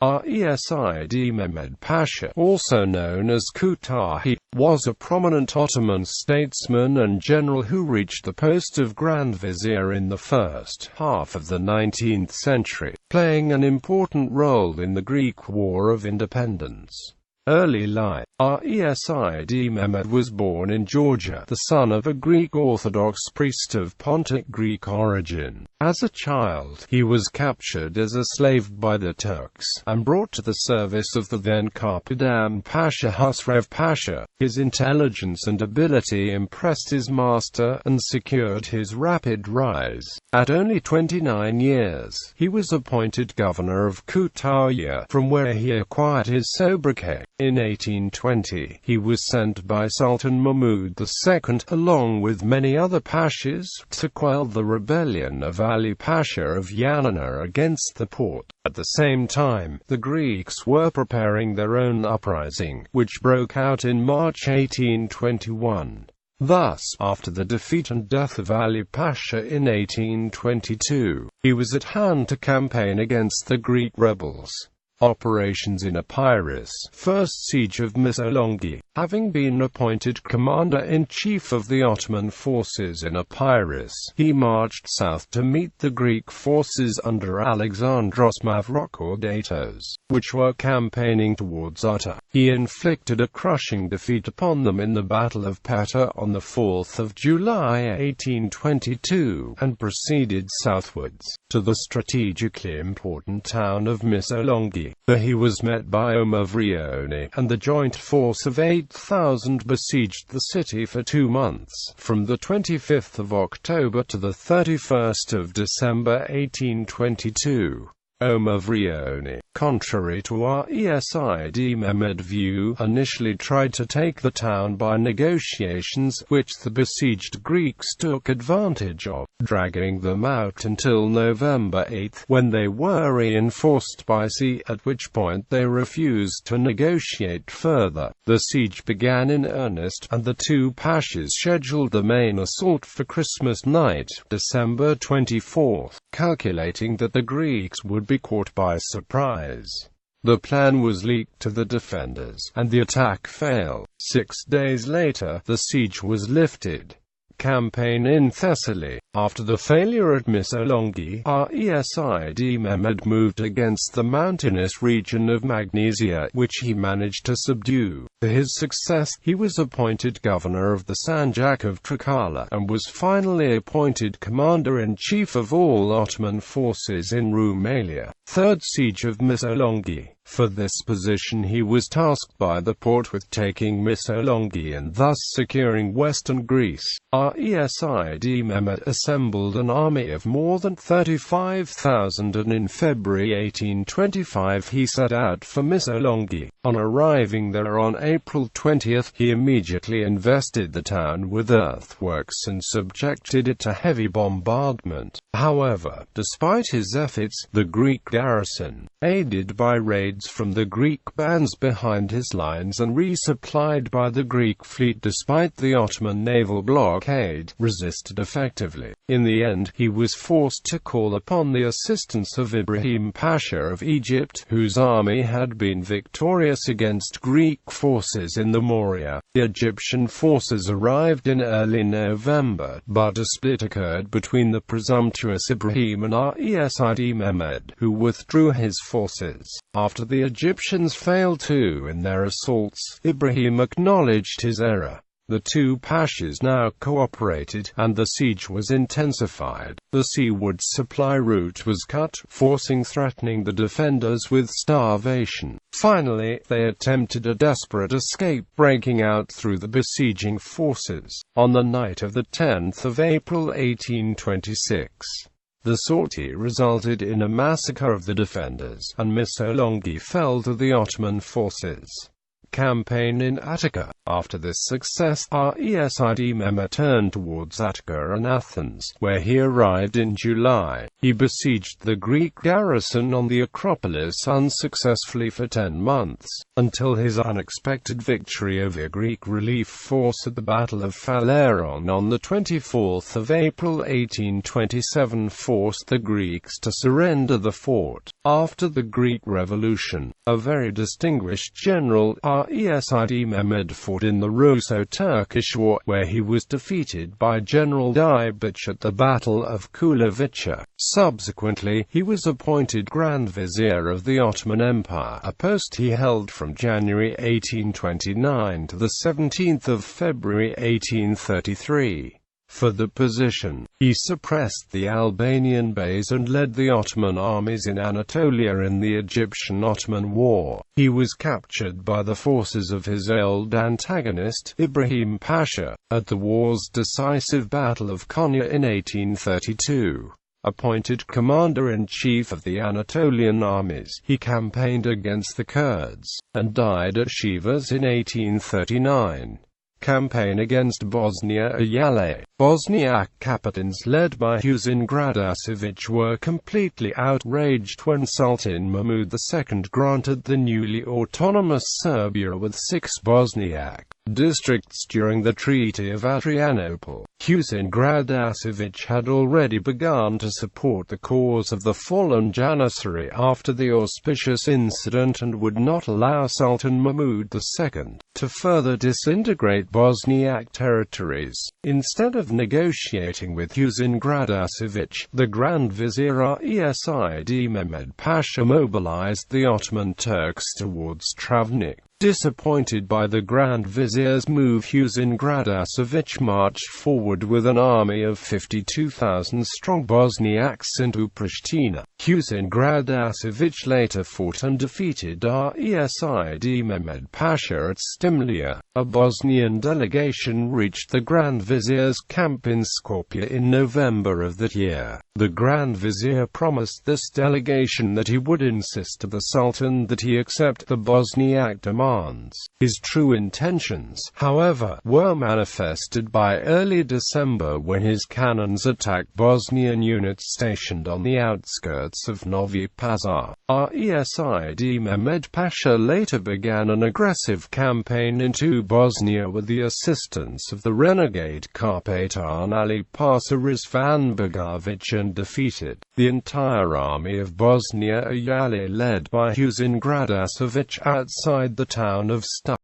Reşid Mehmed Pasha, also known as Kütahı, was a prominent Ottoman statesman and general who reached the post of Grand Vizier in the first half of the 19th century, playing an important role in the Greek War of Independence. Early life. Reşid Mehmed was born in Georgia, the son of a Greek Orthodox priest of Pontic Greek origin. As a child, he was captured as a slave by the Turks, and brought to the service of the then Kapıdan Pasha Husrev Pasha. His intelligence and ability impressed his master, and secured his rapid rise. At only 29 years, he was appointed governor of Kütahı, from where he acquired his sobriquet. In 1820, he was sent by Sultan Mahmud II, along with many other pashas, to quell the rebellion of Ali Pasha of Yanina against the Porte. At the same time, the Greeks were preparing their own uprising, which broke out in March 1821. Thus, after the defeat and death of Ali Pasha in 1822, he was at hand to campaign against the Greek rebels. Operations in Epirus. First siege of Missolonghi. Having been appointed commander-in-chief of the Ottoman forces in Epirus, he marched south to meet the Greek forces under Alexandros Mavrocordatos, which were campaigning towards Uta. He inflicted a crushing defeat upon them in the Battle of Petta on the 4th of July 1822, and proceeded southwards, to the strategically important town of Missolonghi. There he was met by Omovrioni, and the joint force of 8,000 besieged the city for 2 months, from the 25th of October to the 31st of December 1822. Omovrioni, contrary to Reşid Mehmed's view, initially tried to take the town by negotiations, which the besieged Greeks took advantage of, dragging them out until November 8, when they were reinforced by sea, at which point they refused to negotiate further. The siege began in earnest, and the two pashas scheduled the main assault for Christmas night, December 24, calculating that the Greeks would be caught by surprise. The plan was leaked to the defenders, and the attack failed. 6 days later, the siege was lifted. Campaign in Thessaly. After the failure at Missolonghi, Reşid Mehmed moved against the mountainous region of Magnesia, which he managed to subdue. For his success, he was appointed governor of the Sanjak of Trikala, and was finally appointed commander-in-chief of all Ottoman forces in Rumelia. Third siege of Missolonghi. For this position he was tasked by the Porte with taking Missolonghi and thus securing western Greece. Reşid Mehmed assembled an army of more than 35,000, and in February 1825 he set out for Missolonghi. On arriving there on April 20, he immediately invested the town with earthworks and subjected it to heavy bombardment. However, despite his efforts, the Greek garrison, aided by raids from the Greek bands behind his lines and resupplied by the Greek fleet despite the Ottoman naval blockade, resisted effectively. In the end, he was forced to call upon the assistance of Ibrahim Pasha of Egypt, whose army had been victorious against Greek forces in the Morea. The Egyptian forces arrived in early November, but a split occurred between the presumptuous Ibrahim and Reşid Mehmed, who withdrew his forces. After the Egyptians failed too in their assaults, Ibrahim acknowledged his error. The two pashas now cooperated, and the siege was intensified. The seaward supply route was cut, threatening the defenders with starvation. Finally, they attempted a desperate escape, breaking out through the besieging forces. On the night of the 10th of April 1826, the sortie resulted in a massacre of the defenders, and Missolonghi fell to the Ottoman forces. campaign in Attica. After this success, Reşid Mehmed turned towards Attica and Athens, where he arrived in July. He besieged the Greek garrison on the Acropolis unsuccessfully for 10 months, until his unexpected victory over Greek relief force at the Battle of Phaleron on the 24th of April 1827 forced the Greeks to surrender the fort. After the Greek Revolution, a very distinguished general, Reşid Mehmed fought in the Russo-Turkish War, where he was defeated by General Dibic at the Battle of Kulavica. Subsequently, he was appointed Grand Vizier of the Ottoman Empire, a post he held from January 1829 to the 17th of February 1833. For the position, he suppressed the Albanian beys and led the Ottoman armies in Anatolia in the Egyptian-Ottoman War. He was captured by the forces of his old antagonist, Ibrahim Pasha, at the war's decisive Battle of Konya in 1832. Appointed commander-in-chief of the Anatolian armies, he campaigned against the Kurds, and died at Sivas in 1839. Campaign against Bosnia-Yale. Bosniak captains led by Husin Gradašević were completely outraged when Sultan Mahmud II granted the newly autonomous Serbia with 6 Bosniak districts during the Treaty of Adrianople. Husin Gradašević had already begun to support the cause of the fallen Janissary after the auspicious incident and would not allow Sultan Mahmud II to further disintegrate Bosniak territories. Instead of negotiating with Husin Gradašević, the Grand Vizier Reşid Mehmed Pasha mobilized the Ottoman Turks towards Travnik. Disappointed by the Grand Vizier's move, Husin Gradašević marched forward with an army of 52,000-strong Bosniaks into Pristina. Husin Gradašević later fought and defeated Reşid Mehmed Pasha at Stimlia. A Bosnian delegation reached the Grand Vizier's camp in Skopje in November of that year. The Grand Vizier promised this delegation that he would insist to the Sultan that he accept the Bosniak demands. His true intentions, however, were manifested by early December when his cannons attacked Bosnian units stationed on the outskirts of Novi Pazar. Reşid Mehmed Pasha later began an aggressive campaign into Bosnia with the assistance of the renegade Carpatan Ali Pasha Rizvanbegović and defeated the entire army of Bosnia-Yale led by Husin Gradašević outside the town of Sta.